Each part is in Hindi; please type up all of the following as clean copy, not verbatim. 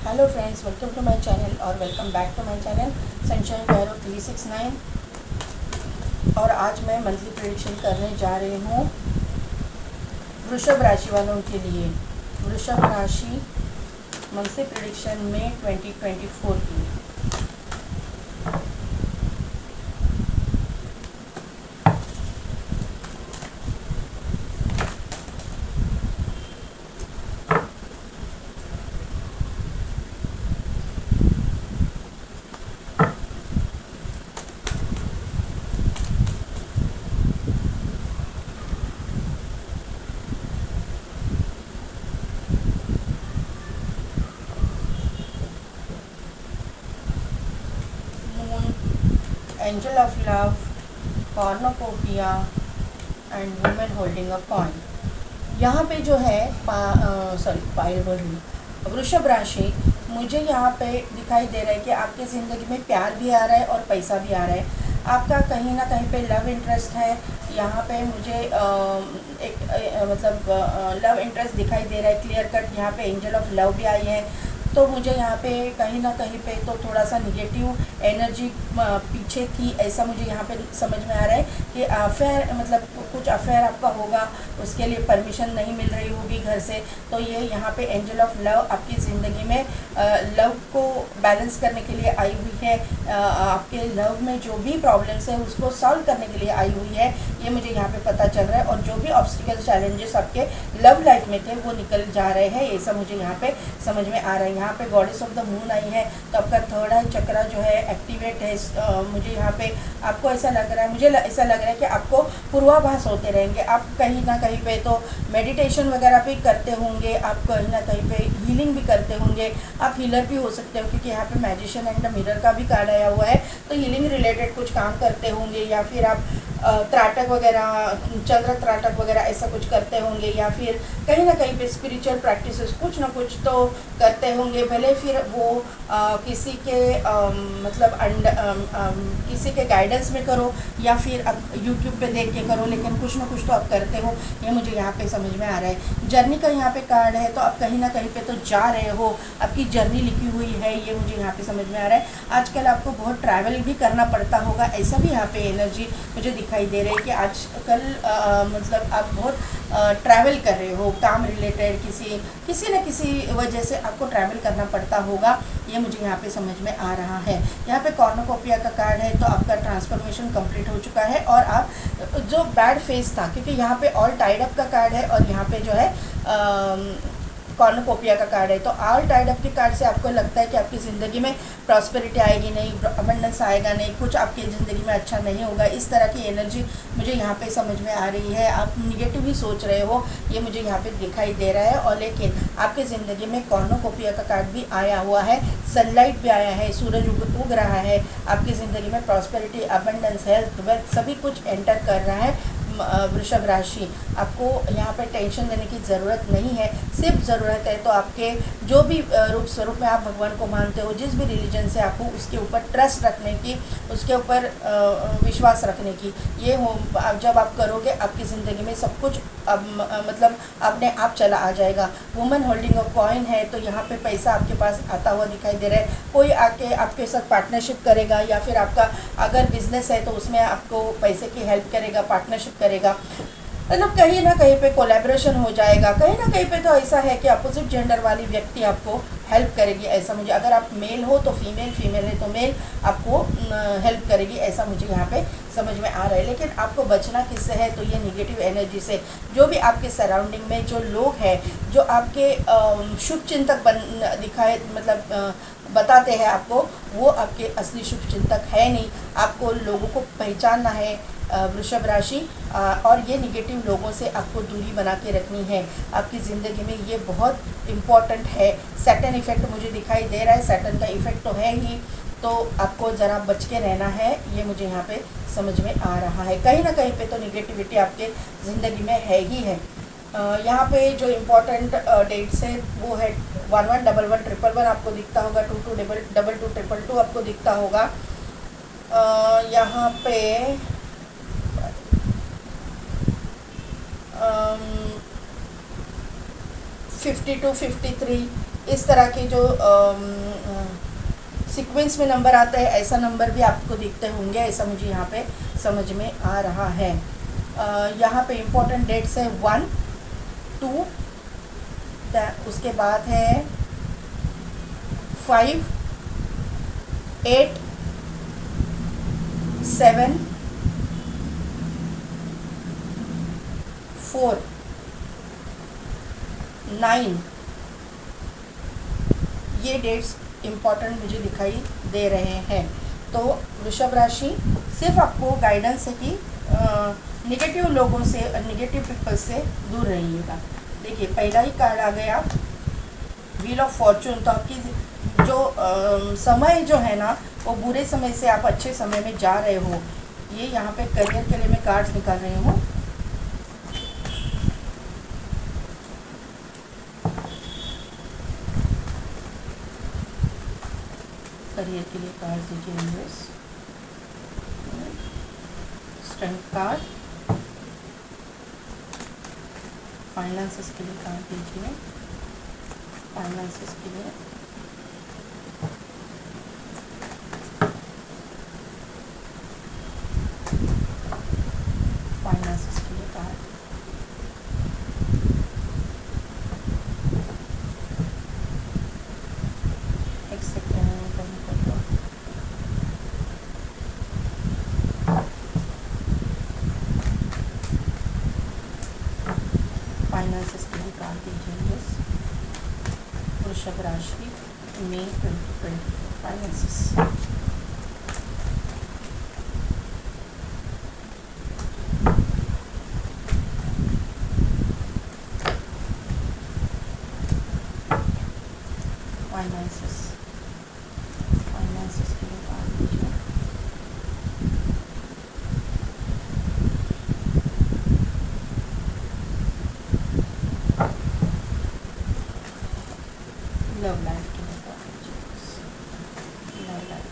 Hello friends, welcome to my channel और welcome back to my channel sunshine Cairo 369। और आज मैं मंथली प्रेडिक्शन करने जा रही हूँ वृषभ राशि वालों के लिए। वृषभ राशि मंथली प्रेडिक्शन में 2024 की। Angel of love, कॉर्नोकोपिया and women holding a coin. यहाँ पे जो है पायल बोल रही हूँ, वृषभ राशि, मुझे यहाँ पे दिखाई दे रहा है कि आपकी ज़िंदगी में प्यार भी आ रहा है और पैसा भी आ रहा है। आपका कहीं ना कहीं पे लव इंटरेस्ट है। यहाँ पे मुझे लव इंटरेस्ट दिखाई दे रहा है क्लियर कट। यहाँ पे एंजल ऑफ लव भी आई है, तो मुझे यहाँ पे कहीं ना कहीं पे तो थोड़ा सा निगेटिव एनर्जी पीछे थी, ऐसा मुझे यहाँ पे समझ में आ रहा है कि अफेयर कुछ अफेयर आपका होगा, उसके लिए परमिशन नहीं मिल रही होगी घर से। तो ये यहाँ पे एंजल ऑफ लव आपकी ज़िंदगी में लव को बैलेंस करने के लिए आई हुई है। आपके लव में जो भी प्रॉब्लम्स है उसको सॉल्व करने के लिए आई हुई है, ये मुझे यहाँ पे पता चल रहा है। और जो भी ऑब्स्टिकल चैलेंजेस आपके लव लाइफ में थे वो निकल जा रहे हैं, ऐसा मुझे यहाँ पे समझ में आ रहा है। यहाँ पे goddess of the moon I है, तो आपका थर्ड आई चक्रा जो है एक्टिवेट है। मुझे यहाँ पे आपको ऐसा लग रहा है, मुझे ऐसा लग रहा है कि आपको पूर्वाभास होते रहेंगे। आप कहीं ना कहीं पे तो मेडिटेशन वगैरह भी करते होंगे, आप कहीं ना कहीं पे हीलिंग भी करते होंगे, आप हीलर भी हो सकते हो, क्योंकि यहाँ पे मैजिशियन एंड द मिरर का भी कार्ड आया हुआ है। तो हीलिंग रिलेटेड कुछ काम करते होंगे, या फिर आप त्राटक वगैरह, चंद्र त्राटक वगैरह ऐसा कुछ करते होंगे, या फिर कहीं ना कहीं पे स्पिरिचुअल प्रैक्टिसेस कुछ ना कुछ तो करते होंगे। भले फिर वो किसी के किसी के गाइडेंस में करो या फिर आप यूट्यूब पे देख के करो, लेकिन कुछ ना कुछ तो आप करते हो, ये मुझे यहाँ पे समझ में आ रहा है। जर्नी का यहाँ पे कार्ड है, तो आप कहीं ना कहीं पे तो जा रहे हो, आपकी जर्नी लिखी हुई है, ये मुझे यहाँ पे समझ में आ रहा है। आजकल आपको बहुत ट्रैवल भी करना पड़ता होगा, ऐसा भी यहाँ पे एनर्जी मुझे दिखाई दे रही है कि आजकल आप बहुत ट्रैवल कर रहे हो, काम रिलेटेड किसी न किसी वजह से आपको ट्रैवल करना पड़ता होगा, ये मुझे यहाँ पे समझ में आ रहा है। यहाँ पे कॉर्नोकोपिया का कार्ड है, तो आपका ट्रांसफॉर्मेशन कंप्लीट हो चुका है और आप जो बैड फेज था, क्योंकि यहाँ पे ऑल टाइड अप का कार्ड है और यहाँ पे जो है कॉर्नोकोपिया का कार्ड है। तो ऑल टाइड अप के कार्ड से आपको लगता है कि आपकी ज़िंदगी में प्रॉस्पेरिटी आएगी नहीं, अबंडेंस आएगा नहीं, कुछ आपकी ज़िंदगी में अच्छा नहीं होगा, इस तरह की एनर्जी मुझे यहाँ पे समझ में आ रही है। आप निगेटिव ही सोच रहे हो, ये मुझे यहाँ पे दिखाई दे रहा है। और लेकिन आपकी ज़िंदगी में कॉर्नोकोपिया का कार्ड भी आया हुआ है, सनलाइट भी आया है, सूरज उग रहा है, आपकी ज़िंदगी में प्रॉस्पेरिटी, अबंडेंस, हेल्थ, वेल्थ सभी कुछ एंटर कर रहा है। वृषभ राशि, आपको यहाँ पर टेंशन लेने की ज़रूरत नहीं है। सिर्फ ज़रूरत है तो आपके जो भी रूप स्वरूप में आप भगवान को मानते हो, जिस भी रिलीजन से आपको, उसके ऊपर ट्रस्ट रखने की, उसके ऊपर विश्वास रखने की। ये हो जब आप करोगे, आपकी ज़िंदगी में सब कुछ अपने आप चला आ जाएगा। वुमेन होल्डिंग अ कॉइन है, तो यहाँ पे पैसा आपके पास आता हुआ दिखाई दे रहा है। कोई आके आपके साथ पार्टनरशिप करेगा, या फिर आपका अगर बिजनेस है तो उसमें आपको पैसे की हेल्प करेगा, पार्टनरशिप करेगा, मतलब कहीं ना कहीं पे कोलैबोरेशन हो जाएगा। कहीं ना कहीं पे तो ऐसा है कि अपोजिट जेंडर वाली व्यक्ति आपको हेल्प करेगी, ऐसा मुझे, अगर आप मेल हो तो फीमेल, फीमेल है तो मेल आपको हेल्प करेगी, ऐसा मुझे यहाँ पे समझ में आ रहा है। लेकिन आपको बचना किससे है, तो ये निगेटिव एनर्जी से। जो भी आपके सराउंडिंग में जो लोग हैं, जो आपके शुभ चिंतक बताते हैं आपको, वो आपके असली शुभ चिंतक है नहीं। आपको लोगों को पहचानना है वृषभ राशि, और ये निगेटिव लोगों से आपको दूरी बना के रखनी है। आपकी ज़िंदगी में ये बहुत इम्पॉर्टेंट है। सैटर्न इफेक्ट मुझे दिखाई दे रहा है, सैटर्न का इफेक्ट तो है ही, तो आपको ज़रा बच के रहना है, ये मुझे यहाँ पे समझ में आ रहा है। कहीं ना कहीं पे तो निगेटिविटी आपके ज़िंदगी में है ही है। यहाँ पे जो इम्पोर्टेंट डेट्स है वो है 11111111 आपको दिखता होगा, 22222222 आपको दिखता होगा। यहाँ पे 5253 इस तरह के जो सीक्वेंस में नंबर आता है, ऐसा नंबर भी आपको दिखते होंगे, ऐसा मुझे यहाँ पे समझ में आ रहा है। यहाँ पे इम्पोर्टेंट डेट्स है 1, 2, उसके बाद है 5, 8, 7, 4, 9, ये डेट्स इम्पॉर्टेंट मुझे दिखाई दे रहे हैं। तो वृषभ राशि सिर्फ आपको गाइडेंस है कि नेगेटिव लोगों से, नेगेटिव पीपल से दूर रहिएगा। देखिए पहला ही कार्ड आ गया व्हील ऑफ फॉर्चून। तो आपकी जो समय जो है ना, वो बुरे समय से आप अच्छे समय में जा रहे हो। ये यहाँ पे करियर के लिए मैं कार्ड्स निकाल रही हूँ। करियर के लिए कार्ड दीजिए यूनिवर्स। Strength card. फाइनेंसेस के लिए कार्ड दीजिए। फाइनेंसेस के लिए कार्ड। एक सेकेंड फाइनेंसेस के लिए कार्ड दीजिए। वृषभ राशि मई 2024 फाइनेंसेस। फाइनेंसेस के लिए कार्ड दीजिए। लव लाइफ के लिए कार्ड दीजिए। Love life.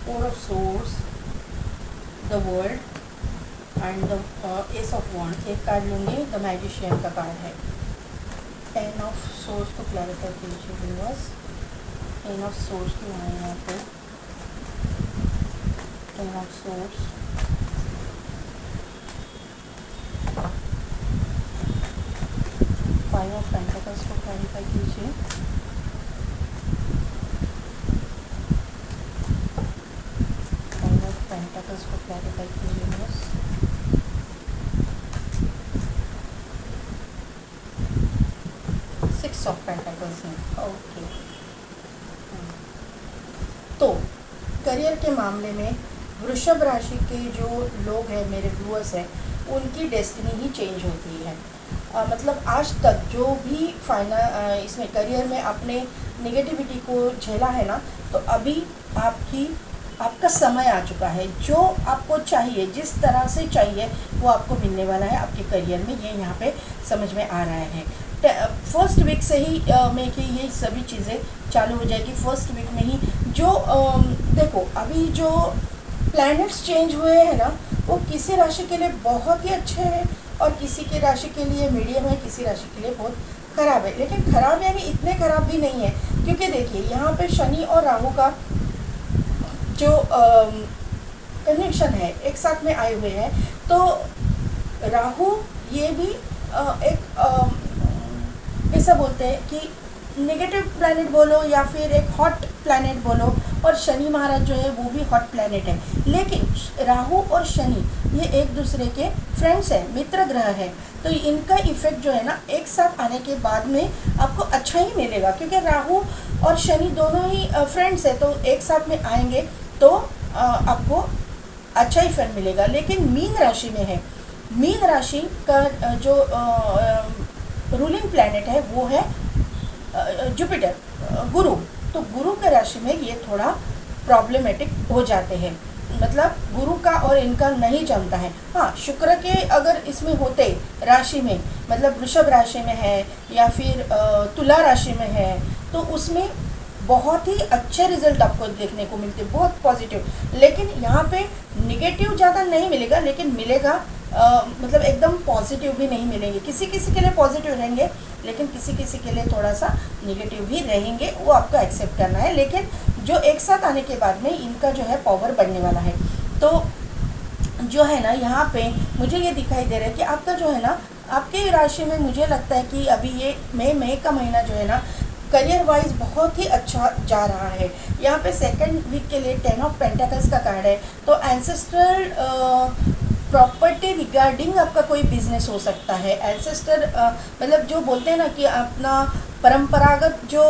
Four of Swords, the World and the Ace of Wands। एक कार्ड लूँगी, द मैजिशियन का कार्ड है। टेन ऑफ सोर्स को क्लैरिफाई कीजिए यूनिवर्स। टेन ऑफ सोर्स क्यों आए यहाँ पे? Ten of source, five of pentacles को क्लैरिफाई कीजिए। को क्लैरिफाई कीजिए बस। सिक्स ऑफ पेंटिकल्स हैं, ओके। तो करियर के मामले में वृषभ राशि के जो लोग हैं, मेरे व्यूअर्स हैं, उनकी डेस्टिनी ही चेंज होती है। मतलब आज तक जो भी इसमें करियर में आपने नेगेटिविटी को झेला है ना, तो अभी आपका समय आ चुका है। जो आपको चाहिए, जिस तरह से चाहिए, वो आपको मिलने वाला है आपके करियर में। ये यहाँ पे समझ में आ रहा है। फर्स्ट वीक से ही में कि ये सभी चीज़ें चालू हो जाएगी। फर्स्ट वीक में ही जो देखो अभी जो प्लैनेट्स चेंज हुए हैं ना, वो किसी राशि के लिए बहुत ही अच्छे हैं और किसी की राशि के लिए मीडियम है, किसी राशि के लिए बहुत ख़राब है। लेकिन ख़राब यानी इतने ख़राब भी नहीं है, क्योंकि देखिए यहाँ पे शनि और राहु का जो कनेक्शन है, एक साथ में आए हुए हैं। तो राहु ये भी एक ऐसा बोलते हैं कि नेगेटिव प्लैनेट बोलो या फिर एक हॉट प्लैनेट बोलो, और शनि महाराज जो है वो भी हॉट प्लैनेट है। लेकिन राहु और शनि ये एक दूसरे के फ्रेंड्स हैं, मित्र ग्रह है। तो इनका इफेक्ट जो है ना, एक साथ आने के बाद में आपको अच्छा ही मिलेगा, क्योंकि राहु और शनि दोनों ही फ्रेंड्स है। तो एक साथ में आएंगे तो आपको अच्छा ही फल मिलेगा। लेकिन मीन राशि में है, मीन राशि का जो रूलिंग प्लैनेट है वो है जुपिटर, गुरु। तो गुरु के राशि में ये थोड़ा प्रॉब्लमेटिक हो जाते हैं, मतलब गुरु का और इनका नहीं जमता है। हाँ, शुक्र के अगर इसमें होते राशि में, मतलब वृषभ राशि में है या फिर तुला राशि में है, तो उसमें बहुत ही अच्छे रिजल्ट आपको देखने को मिलते, बहुत पॉजिटिव। लेकिन यहाँ पे निगेटिव ज़्यादा नहीं मिलेगा, लेकिन मिलेगा मतलब एकदम पॉजिटिव भी नहीं मिलेंगे। किसी किसी के लिए पॉजिटिव रहेंगे, लेकिन किसी किसी के लिए थोड़ा सा निगेटिव भी रहेंगे, वो आपको एक्सेप्ट करना है। लेकिन जो एक साथ आने के बाद में इनका जो है पावर बढ़ने वाला है। तो जो है ना, यहाँ पे मुझे ये दिखाई दे रहा है कि आपका जो है ना, आपके राशि में मुझे लगता है कि अभी ये मई का महीना जो है ना, करियर वाइज बहुत ही अच्छा जा रहा है। यहाँ पे सेकंड वीक के लिए 10 ऑफ पेंटाकल्स का कार्ड है। तो एंसेस्ट्रल प्रॉपर्टी रिगार्डिंग आपका कोई बिजनेस हो सकता है। एंसेस्टर मतलब जो बोलते हैं ना कि अपना परंपरागत जो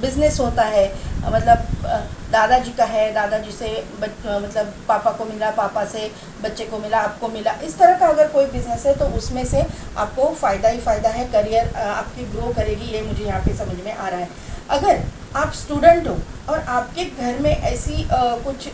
बिजनेस होता है, मतलब दादाजी का है, दादाजी से मतलब पापा को मिला, पापा से बच्चे को मिला, आपको मिला, इस तरह का अगर कोई बिजनेस है तो उसमें से आपको फ़ायदा ही फ़ायदा है। करियर आपकी ग्रो करेगी, ये मुझे यहाँ पे समझ में आ रहा है। अगर आप स्टूडेंट हो और आपके घर में ऐसी कुछ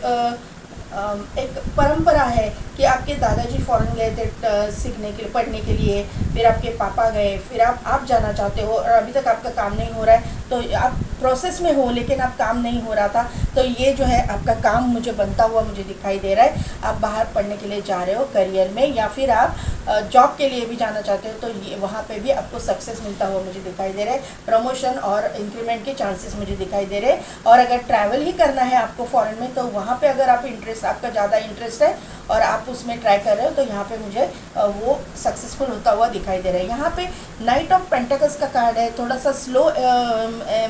एक परंपरा है कि आपके दादाजी फॉरेन गए थे सीखने के लिए, पढ़ने के लिए, फिर आपके पापा गए, फिर आप जाना चाहते हो और अभी तक आपका काम नहीं हो रहा है, तो आप प्रोसेस में हो लेकिन आप काम नहीं हो रहा था, तो ये जो है आपका काम मुझे बनता हुआ मुझे दिखाई दे रहा है। आप बाहर पढ़ने के लिए जा रहे हो करियर में, या फिर आप जॉब के लिए भी जाना चाहते हो, तो ये वहाँ पे भी आपको सक्सेस मिलता हुआ मुझे दिखाई दे रहा है। प्रमोशन और इंक्रीमेंट के चांसेस मुझे दिखाई दे रहे हैं। और अगर ट्रैवल ही करना है आपको फॉरेन में, तो वहाँ पे अगर आपका ज़्यादा इंटरेस्ट है और आप उसमें ट्राई कर रहे हो, तो यहाँ पे मुझे वो सक्सेसफुल होता हुआ दिखाई दे रहा है। यहाँ पे नाइट ऑफ पेंटाकल्स का कार्ड है। थोड़ा सा स्लो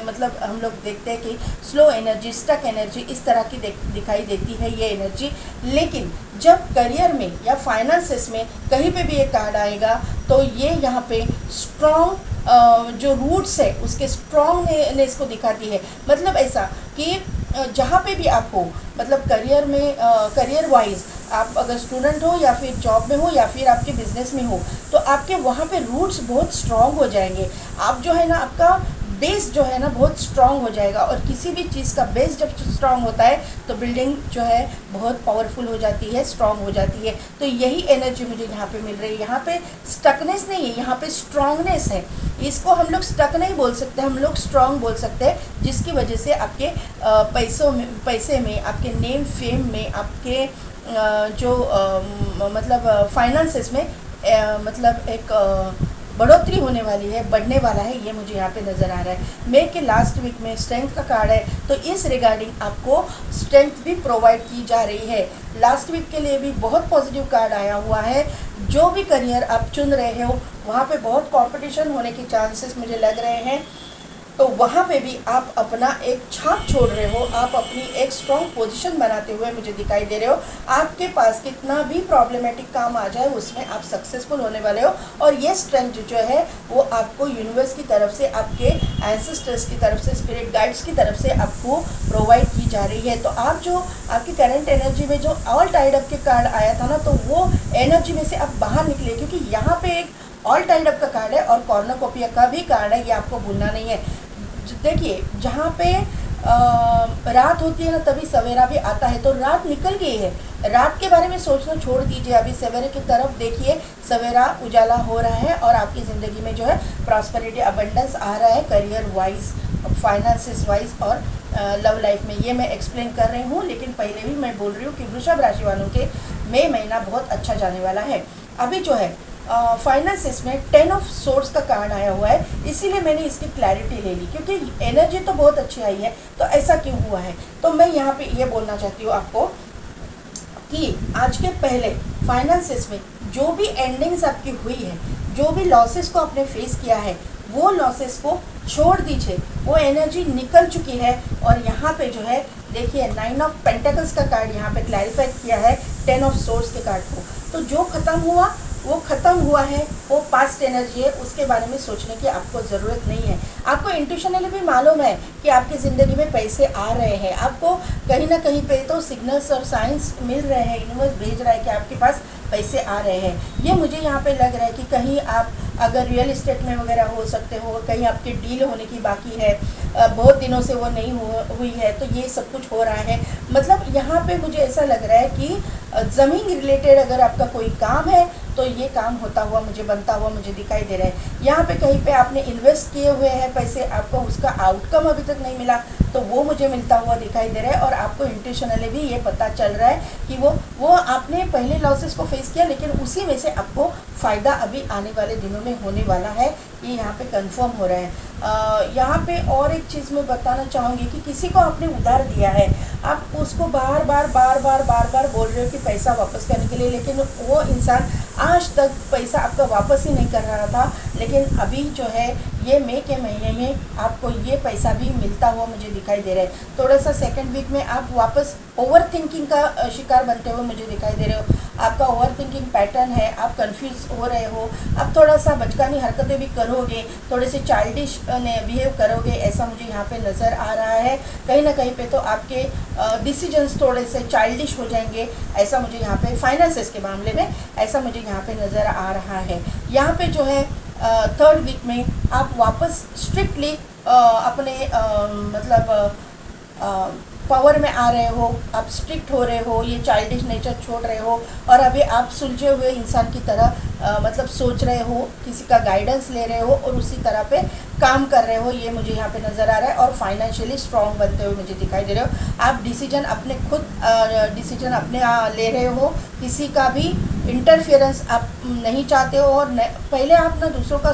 मतलब हम लोग देखते हैं कि स्लो एनर्जी, स्टक एनर्जी इस तरह की दिखाई देती है ये एनर्जी। लेकिन जब करियर में या फाइनेंसेस में कहीं पे भी ये कार्ड आएगा, तो ये यहाँ पे स्ट्रॉन्ग जो रूट्स है उसके स्ट्रॉन्गनेस को दिखाती है। मतलब ऐसा कि जहाँ पे भी आप हो, मतलब करियर में करियर वाइज आप अगर स्टूडेंट हो या फिर जॉब में हो या फिर आपके बिजनेस में हो, तो आपके वहाँ पे रूट्स बहुत स्ट्रॉन्ग हो जाएंगे। आप जो है ना, आपका बेस जो है ना बहुत स्ट्रॉन्ग हो जाएगा। और किसी भी चीज़ का बेस जब स्ट्रॉन्ग होता है तो बिल्डिंग जो है बहुत पावरफुल हो जाती है, स्ट्रॉन्ग हो जाती है। तो यही एनर्जी मुझे यहाँ पे मिल रही है। यहाँ पे स्टकनेस नहीं है, यहाँ पे स्ट्रॉन्गनेस है। इसको हम लोग स्टक नहीं बोल सकते, हम लोग स्ट्रॉन्ग बोल सकते हैं, जिसकी वजह से आपके पैसे में, आपके नेम फेम में, आपके जो मतलब फाइनेंसेस में मतलब एक बढ़ोतरी होने वाली है, बढ़ने वाला है, ये मुझे यहाँ पे नज़र आ रहा है। मई के लास्ट वीक में स्ट्रेंथ का कार्ड है, तो इस रिगार्डिंग आपको स्ट्रेंथ भी प्रोवाइड की जा रही है। लास्ट वीक के लिए भी बहुत पॉजिटिव कार्ड आया हुआ है। जो भी करियर आप चुन रहे हो वहाँ पे बहुत कंपटीशन होने के चांसेस मुझे लग रहे हैं, तो वहाँ पे भी आप अपना एक छाप छोड़ रहे हो, आप अपनी एक स्ट्रॉन्ग पोजीशन बनाते हुए मुझे दिखाई दे रहे हो। आपके पास कितना भी प्रॉब्लमेटिक काम आ जाए उसमें आप सक्सेसफुल होने वाले हो। और ये स्ट्रेंथ जो है वो आपको यूनिवर्स की तरफ से, आपके एंसेस्टर्स की तरफ से, स्पिरिट गाइड्स की तरफ से आपको प्रोवाइड की जा रही है। तो आप जो आपकी करंट एनर्जी में जो ऑल टाइड अप के कार्ड आया था ना, तो वो एनर्जी में से आप बाहर निकले, क्योंकि यहाँ पे एक ऑल टाइड अप का कार्ड है और कॉर्नोकोपिया का भी कार्ड है, ये आपको भूलना नहीं है। देखिए, जहाँ पे रात होती है ना तभी सवेरा भी आता है, तो रात निकल गई है। रात के बारे में सोचना छोड़ दीजिए, अभी सवेरे की तरफ देखिए, सवेरा उजाला हो रहा है और आपकी ज़िंदगी में जो है प्रॉस्पेरिटी, अबंडेंस आ रहा है, करियर वाइज, फाइनेंसिस वाइज और लव लाइफ में। ये मैं एक्सप्लेन कर रही हूँ, लेकिन पहले भी मैं बोल रही हूँ कि वृषभ राशि वालों के मई महीना बहुत अच्छा जाने वाला है। अभी जो है फाइनेंसेस में 10 ऑफ सोर्स का कार्ड आया हुआ है, इसीलिए मैंने इसकी क्लैरिटी ले ली, क्योंकि एनर्जी तो बहुत अच्छी आई है, तो ऐसा क्यों हुआ है। तो मैं यहाँ पे ये बोलना चाहती हूँ आपको कि आज के पहले फाइनेंसेस में जो भी एंडिंग्स आपकी हुई है, जो भी लॉसेस को आपने फेस किया है, वो लॉसेस को छोड़ दीजिए, वो एनर्जी निकल चुकी है। और यहाँ पे जो है देखिए, 9 ऑफ पेंटाकल्स का कार्ड यहाँ पे क्लैरिफाई किया है 10 ऑफ सोर्स के कार्ड को। तो जो ख़त्म हुआ वो ख़त्म हुआ है, वो पास्ट एनर्जी है, उसके बारे में सोचने की आपको ज़रूरत नहीं है। आपको इंट्यूशनली भी मालूम है कि आपकी ज़िंदगी में पैसे आ रहे हैं, आपको कहीं ना कहीं पे तो सिग्नल्स और साइंस मिल रहे हैं, यूनिवर्स भेज रहा है कि आपके पास पैसे आ रहे हैं। ये मुझे यहाँ पे लग रहा है कि कहीं आप अगर रियल इस्टेट में वगैरह हो सकते हो, कहीं आपकी डील होने की बाकी है, बहुत दिनों से वो नहीं हुई है, तो ये सब कुछ हो रहा है। मतलब यहाँ पे मुझे ऐसा लग रहा है कि ज़मीन रिलेटेड अगर आपका कोई काम है तो ये काम होता हुआ मुझे बनता हुआ मुझे दिखाई दे रहा है। यहाँ पे कहीं पे आपने इन्वेस्ट किए हुए हैं पैसे, आपको उसका आउटकम अभी तक नहीं मिला, तो वो मुझे मिलता हुआ दिखाई दे रहा है। और आपको इंटेंशनली भी ये पता चल रहा है कि वो आपने पहले लॉसेस को फेस किया, लेकिन उसी में से आपको फ़ायदा अभी आने वाले दिनों में होने वाला है, ये यहाँ पे कंफर्म हो रहा है। यहाँ पे और एक चीज़ मैं बताना चाहूँगी कि किसी को आपने उधार दिया है, आप उसको बार बार बोल रहे हो कि पैसा वापस करने के लिए, लेकिन वो इंसान आज तक पैसा आपका वापस ही नहीं कर रहा था। लेकिन अभी जो है ये मई के महीने में आपको ये पैसा भी मिलता हुआ मुझे दिखाई दे रहा है। थोड़ा सा सेकंड वीक में आप वापस ओवर थिंकिंग का शिकार बनते हुए मुझे दिखाई दे रहे हो। आपका ओवर थिंकिंग पैटर्न है, आप कंफ्यूज हो रहे हो, आप थोड़ा सा बचकानी हरकतें भी करोगे, थोड़े से चाइल्डिश बिहेव करोगे, ऐसा मुझे यहाँ पे नज़र आ रहा है। कहीं ना कहीं पे तो आपके डिसीजंस थोड़े से चाइल्डिश हो जाएंगे, ऐसा मुझे यहाँ पे फाइनेंसेस के मामले में ऐसा मुझे यहाँ पे नज़र आ रहा है। यहाँ पे जो है थर्ड वीक में आप वापस स्ट्रिक्टली अपने पावर में आ रहे हो, आप स्ट्रिक्ट हो रहे हो, ये चाइल्डिश नेचर छोड़ रहे हो और अभी आप सुलझे हुए इंसान की तरह मतलब सोच रहे हो, किसी का गाइडेंस ले रहे हो और उसी तरह पे काम कर रहे हो, ये मुझे यहाँ पे नज़र आ रहा है। और फाइनेंशियली स्ट्रॉन्ग बनते हुए मुझे दिखाई दे रहे हो। आप डिसीजन अपने खुद डिसीजन अपने ले रहे हो, किसी का भी इंटरफेरेंस आप नहीं चाहते हो। और पहले आप ना दूसरों का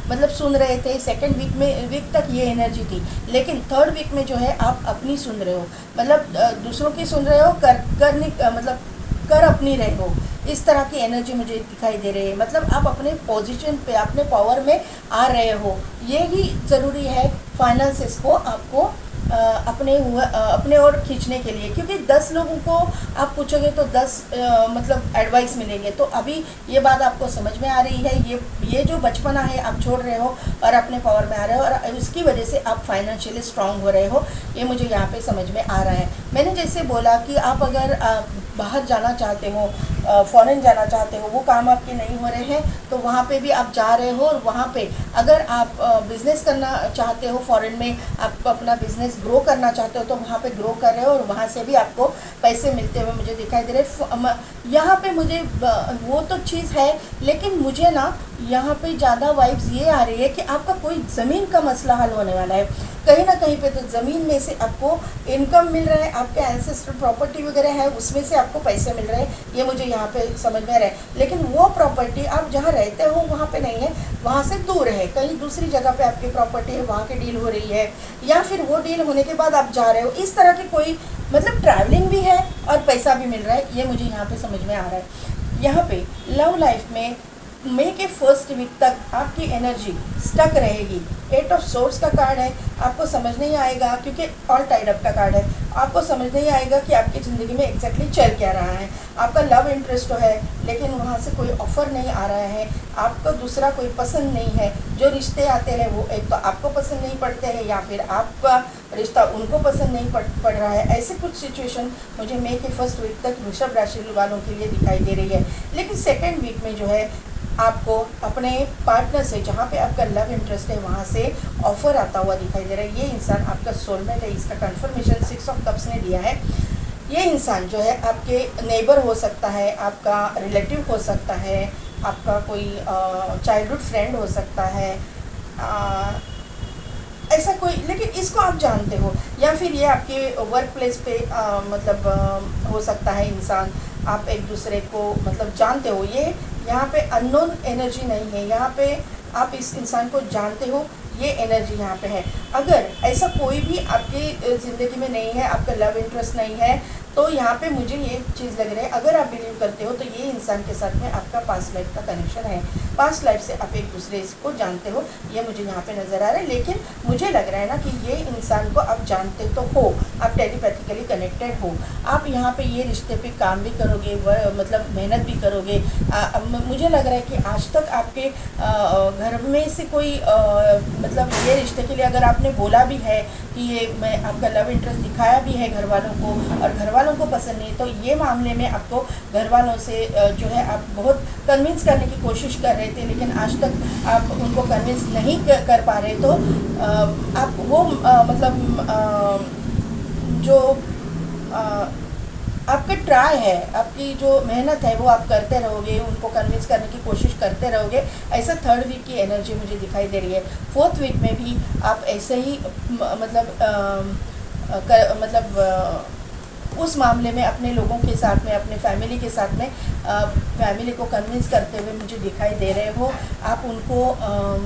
मतलब सुन रहे थे, सेकेंड वीक तक ये एनर्जी थी, लेकिन थर्ड वीक में जो है आप अपनी सुन रहे हो, मतलब दूसरों की सुन रहे हो, कर अपनी रहे हो, इस तरह की एनर्जी मुझे दिखाई दे रही है। मतलब आप अपने पोजीशन पे, अपने पावर में आ रहे हो, ये ही ज़रूरी है फाइनेंसेस को आपको अपने ओर खींचने के लिए, क्योंकि 10 लोगों को आप पूछोगे तो 10 मतलब एडवाइस मिलेंगे। तो अभी ये बात आपको समझ में आ रही है, ये जो बचपना है आप छोड़ रहे हो और अपने पावर में आ रहे हो, और उसकी वजह से आप फाइनेंशियली स्ट्रांग हो रहे हो, ये मुझे यहाँ पे समझ में आ रहा है। मैंने जैसे बोला कि आप अगर बाहर जाना चाहते हो, फ़ॉरेन जाना चाहते हो, वो काम आपके नहीं हो रहे हैं, तो वहाँ पे भी आप जा रहे हो। और वहाँ पे अगर आप बिज़नेस करना चाहते हो, फ़ॉरेन में आप अपना बिज़नेस ग्रो करना चाहते हो, तो वहाँ पे ग्रो कर रहे हो और वहाँ से भी आपको पैसे मिलते हुए मुझे दिखाई दे रहे। यहाँ पे मुझे वो तो चीज़ है, लेकिन मुझे ना यहाँ पे ज़्यादा वाइब्स ये आ रही है कि आपका कोई ज़मीन का मसला हल होने वाला है। कहीं ना कहीं पे तो ज़मीन में से आपको इनकम मिल रहा है, आपके एंसेस्टर प्रॉपर्टी वगैरह है उसमें से आपको पैसे मिल रहे हैं, ये मुझे यहाँ पे समझ में आ रहा है। लेकिन वो प्रॉपर्टी आप जहाँ रहते हो वहाँ पे नहीं है, वहाँ से दूर है, कहीं दूसरी जगह पे आपकी प्रॉपर्टी है, वहाँ की डील हो रही है, या फिर वो डील होने के बाद आप जा रहे हो। इस तरह की कोई मतलब ट्रैवलिंग भी है और पैसा भी मिल रहा है, ये मुझे यहाँ पे समझ में आ रहा है। यहाँ पे लव लाइफ में मई के फर्स्ट वीक तक आपकी एनर्जी स्टक रहेगी। 8 ऑफ सोर्स का कार्ड है, आपको समझ नहीं आएगा, क्योंकि ऑल टाइड अप का कार्ड है, आपको समझ नहीं आएगा कि आपकी ज़िंदगी में एग्जैक्टली चल क्या रहा है। आपका लव इंटरेस्ट तो है, लेकिन वहाँ से कोई ऑफ़र नहीं आ रहा है, आपको दूसरा कोई पसंद नहीं है। जो रिश्ते आते हैं वो एक तो आपको पसंद नहीं पड़ते हैं, या फिर आपका रिश्ता उनको पसंद नहीं पड़ रहा है। ऐसे कुछ सिचुएशन मुझे मई के फर्स्ट वीक तक वृषभ राशि वालों के लिए दिखाई दे रही है। लेकिन सेकेंड वीक में जो है आपको अपने पार्टनर से, जहाँ पे आपका लव इंटरेस्ट है, वहाँ से ऑफ़र आता हुआ दिखाई दे रहा है। ये इंसान आपका सोलमेट है, इसका कंफर्मेशन 6 ऑफ कप्स ने दिया है। ये इंसान जो है आपके नेबर हो सकता है, आपका रिलेटिव हो सकता है, आपका कोई चाइल्डहुड फ्रेंड हो सकता है, ऐसा कोई, लेकिन इसको आप जानते हो, या फिर ये आपके वर्क प्लेस पे हो सकता है इंसान, आप एक दूसरे को मतलब जानते हो। ये यहाँ पे अननोन एनर्जी नहीं है, यहाँ पे आप इस इंसान को जानते हो, ये एनर्जी यहाँ पे है। अगर ऐसा कोई भी आपकी ज़िंदगी में नहीं है, आपका लव इंटरेस्ट नहीं है, तो यहाँ पे मुझे ये चीज़ लग रही है, अगर आप बिलीव करते हो तो ये इंसान के साथ में आपका पास्ट लाइफ का कनेक्शन है, पास्ट लाइफ से आप एक दूसरे को जानते हो, ये मुझे यहाँ पे नज़र आ रहा है। लेकिन मुझे लग रहा है ना कि ये इंसान को आप जानते तो हो, आप टेलीपैथिकली कनेक्टेड हो, आप यहाँ पे ये रिश्ते पे काम भी करोगे, मतलब मेहनत भी करोगे। मुझे लग रहा है कि आज तक आपके घर में से कोई मतलब ये रिश्ते के लिए अगर आपने बोला भी है कि ये मैं आपका लव इंटरेस्ट दिखाया भी है घर वालों को, और घर वाले वालों को पसंद नहीं। तो ये मामले में आपको घर वालों से जो है आप बहुत कन्विंस करने की कोशिश कर रहे थे, लेकिन आज तक आप उनको कन्विंस नहीं कर पा रहे। तो आप वो मतलब जो आपका ट्राई है, आपकी जो मेहनत है वो आप करते रहोगे, उनको कन्विंस करने की कोशिश करते रहोगे। ऐसा थर्ड वीक की एनर्जी मुझे दिखाई दे रही है। फोर्थ वीक में भी आप ऐसे ही मतलब उस मामले में अपने लोगों के साथ में, अपने फैमिली के साथ में फैमिली को कन्विंस करते हुए मुझे दिखाई दे रहे हो। आप उनको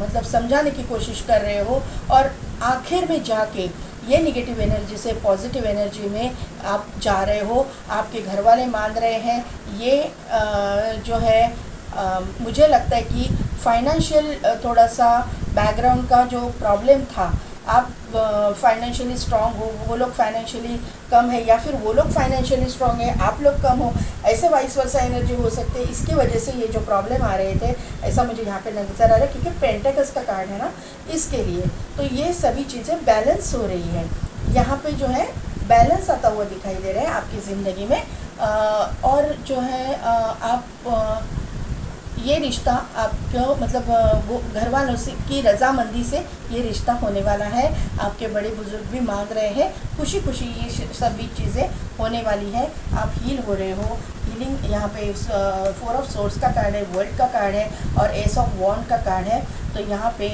मतलब समझाने की कोशिश कर रहे हो, और आखिर में जाके ये निगेटिव एनर्जी से पॉजिटिव एनर्जी में आप जा रहे हो। आपके घर वाले मान रहे हैं। ये जो है मुझे लगता है कि फाइनेंशियल थोड़ा सा बैकग्राउंड का जो प्रॉब्लम था, आप फाइनेंशियली स्ट्रांग हो, वो लोग फाइनेंशियली कम है, या फिर वो लोग फाइनेंशियली स्ट्रांग है, आप लोग कम हो, ऐसे वाइस वर्सा एनर्जी हो सकते हैं। इसकी वजह से ये जो प्रॉब्लम आ रहे थे, ऐसा मुझे यहाँ पे नजर आ रहा है, क्योंकि पेंटेकल्स का कार्ड है ना, इसके लिए तो ये सभी चीज़ें बैलेंस हो रही है। यहाँ पे जो है बैलेंस आता हुआ दिखाई दे रहा है आपकी ज़िंदगी में। और जो है आप ये रिश्ता आपको मतलब वो घर वालों से की रजामंदी से ये रिश्ता होने वाला है। आपके बड़े बुजुर्ग भी मान रहे हैं, खुशी खुशी ये सभी चीज़ें होने वाली है। आप हील हो रहे हो। हीलिंग यहाँ पे 4 ऑफ सोर्ड्स का कार्ड है, वर्ल्ड का कार्ड है, और एस ऑफ वॉन्ड का कार्ड है। तो यहाँ पे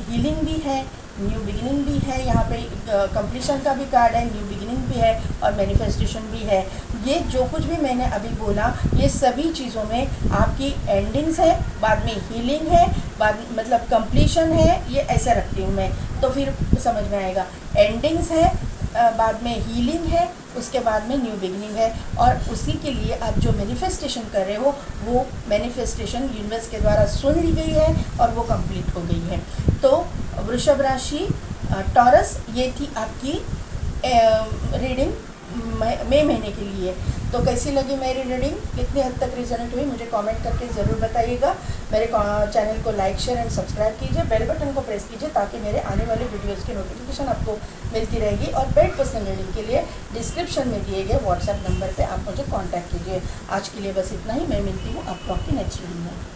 हीलिंग भी है, न्यू बिगिनिंग भी है, यहाँ पे कंप्लीशन का भी कार्ड है, न्यू बिगिनिंग भी है, और मैनिफेस्टेशन भी है। ये जो कुछ भी मैंने अभी बोला, ये सभी चीज़ों में आपकी एंडिंग्स है, बाद में हीलिंग है, बाद मतलब कंप्लीशन है। ये ऐसे रखती हूँ मैं, तो फिर समझ में आएगा। एंडिंग्स है, बाद में हीलिंग है, उसके बाद में न्यू बिगिनिंग है, और उसी के लिए आप जो मैनिफेस्टेशन कर रहे हो, वो मैनिफेस्टेशन यूनिवर्स के द्वारा सुन ली गई है और वो कंप्लीट हो गई है। तो वृषभ राशि, टॉरस, ये थी आपकी रीडिंग मई महीने के लिए। तो कैसी लगी मेरी रीडिंग, कितनी हद तक रिजनेट हुई, मुझे कमेंट करके ज़रूर बताइएगा। मेरे चैनल को लाइक, शेयर एंड सब्सक्राइब कीजिए, बेल बटन को प्रेस कीजिए, ताकि मेरे आने वाले वीडियोस की नोटिफिकेशन आपको मिलती रहेगी। और पेड पर्सनल रीडिंग के लिए डिस्क्रिप्शन में दिए गए व्हाट्सएप नंबर पर आप मुझे कॉन्टैक्ट कीजिए। आज के लिए बस इतना ही। मैं मिलती हूँ आपको आपकी नेक्स्ट वीडियो में।